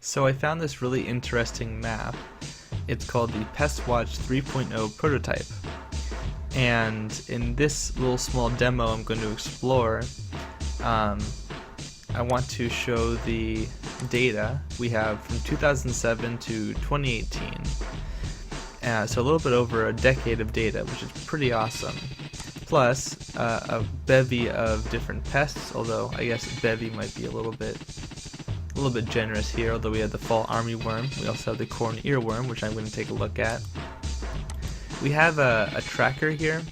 So I found this really interesting map. It's called the PestWatch 3.0 prototype. And in this little small demo I'm going to explore, I want to show the data we have from 2007 to 2018. So a little bit over a decade of data, which is pretty awesome. Plus a bevy of different pests, although I guess bevy might be a little bit generous here, although we have the fall armyworm. We also have the corn earworm, which I'm going to take a look at. We have a tracker here,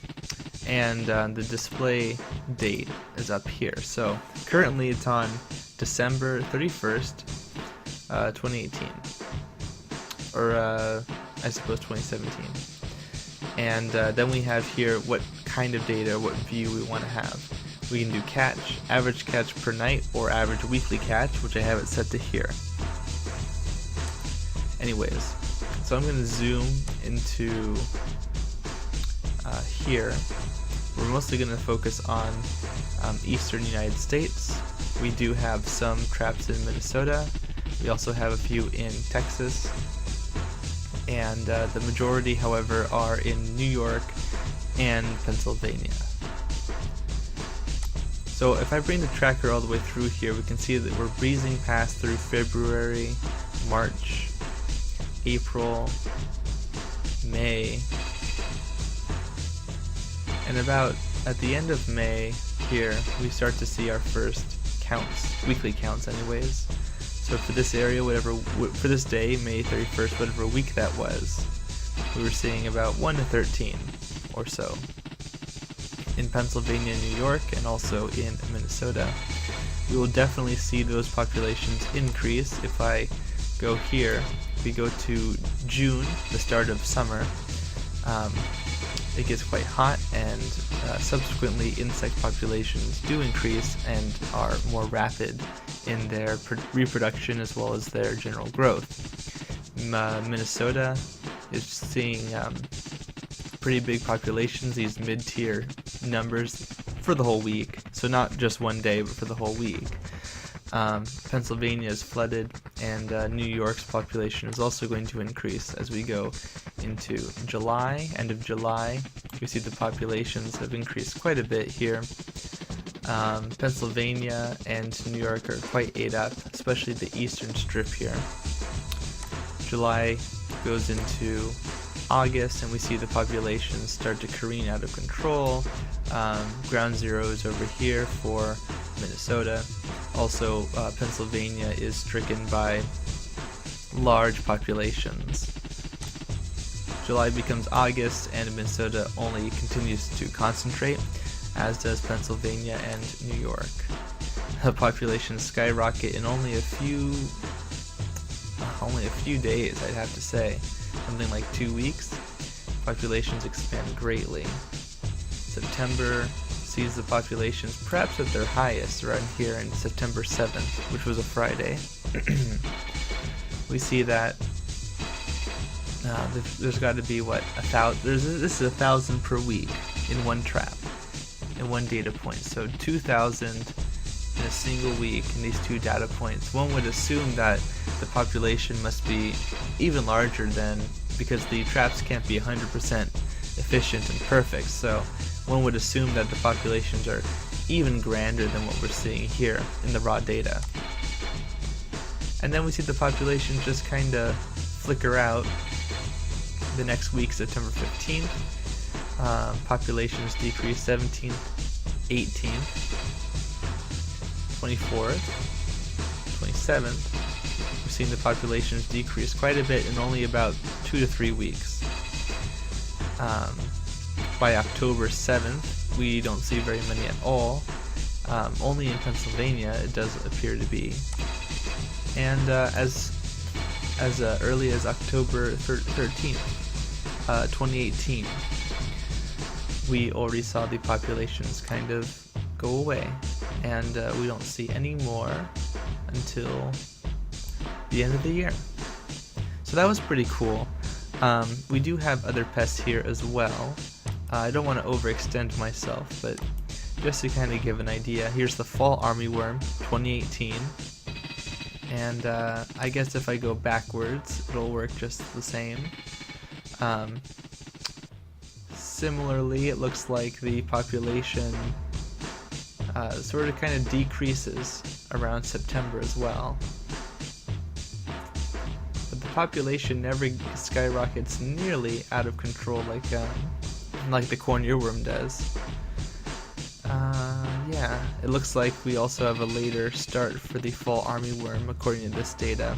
and the display date is up here. So currently it's on December 31st, 2018, or I suppose 2017. And then we have here what kind of data, what view we want to have. We can do catch, average catch per night, or average weekly catch, which I have it set to here. Anyways, so I'm going to zoom into here. We're mostly going to focus on eastern United States. We do have some traps in Minnesota. We also have a few in Texas. And the majority, however, are in New York and Pennsylvania. So if I bring the tracker all the way through here, we can see that we're breezing past through February, March, April, May, and about at the end of May here, we start to see our first counts, weekly counts anyways. So for this area, for this day, May 31st, whatever week that was, we were seeing about 1 to 13 or so. In Pennsylvania, New York, and also in Minnesota. We will definitely see those populations increase. If I go here, we go to June, the start of summer, it gets quite hot, and subsequently insect populations do increase and are more rapid in their reproduction as well as their general growth. Minnesota is seeing pretty big populations, these mid-tier numbers for the whole week, so not just one day but for the whole week. Pennsylvania is flooded, and New York's population is also going to increase as we go into July. End of July, we see the populations have increased quite a bit here. Pennsylvania and New York are quite ate up, especially the eastern strip here. July goes into August, and we see the populations start to careen out of control. Ground zero is over here for Minnesota. Also, Pennsylvania is stricken by large populations. July becomes August, and Minnesota only continues to concentrate, as does Pennsylvania and New York. The populations skyrocket in only a few days, I'd have to say. Something like 2 weeks. Populations expand greatly. September sees the populations perhaps at their highest around here in September 7th, which was a Friday. We see that there's got to be what, 1,000. This is 1,000 per week in one trap, in one data point. So 2,000 in a single week in these two data points. One would assume that the population must be even larger than, because the traps can't be 100% efficient and perfect. So one would assume that the populations are even grander than what we're seeing here in the raw data. And then we see the population just kind of flicker out. The next week, September 15th, populations decrease 17th, 18th, 24th, 27th. We've seen the populations decrease quite a bit in only about 2 to 3 weeks. By October 7th, we don't see very many at all. Only in Pennsylvania it does appear to be. And as early as October 13th, 2018, we already saw the populations kind of go away, and we don't see any more until the end of the year. So that was pretty cool. We do have other pests here as well. I don't want to overextend myself, but just to kind of give an idea, here's the fall armyworm 2018. And I guess if I go backwards, it'll work just the same. Similarly, it looks like the population sort of kind of decreases around September as well. But the population never skyrockets nearly out of control like the corn earworm does. Yeah, it looks like we also have a later start for the fall armyworm according to this data.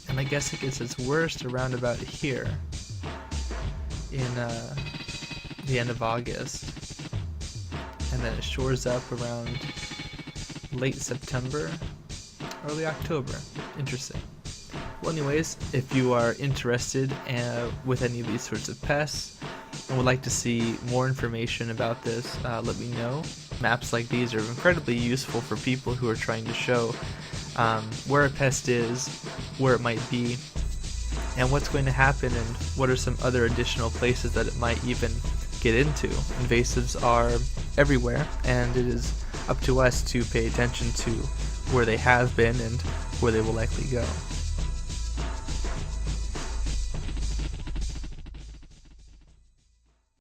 And I guess it gets its worst around about here in the end of August. And then it shores up around late September, early October. Interesting. Well, anyways, if you are interested with any of these sorts of pests and would like to see more information about this, let me know. Maps like these are incredibly useful for people who are trying to show where a pest is, where it might be, and what's going to happen, and what are some other additional places that it might even get into. Invasives are everywhere, and it is up to us to pay attention to where they have been and where they will likely go.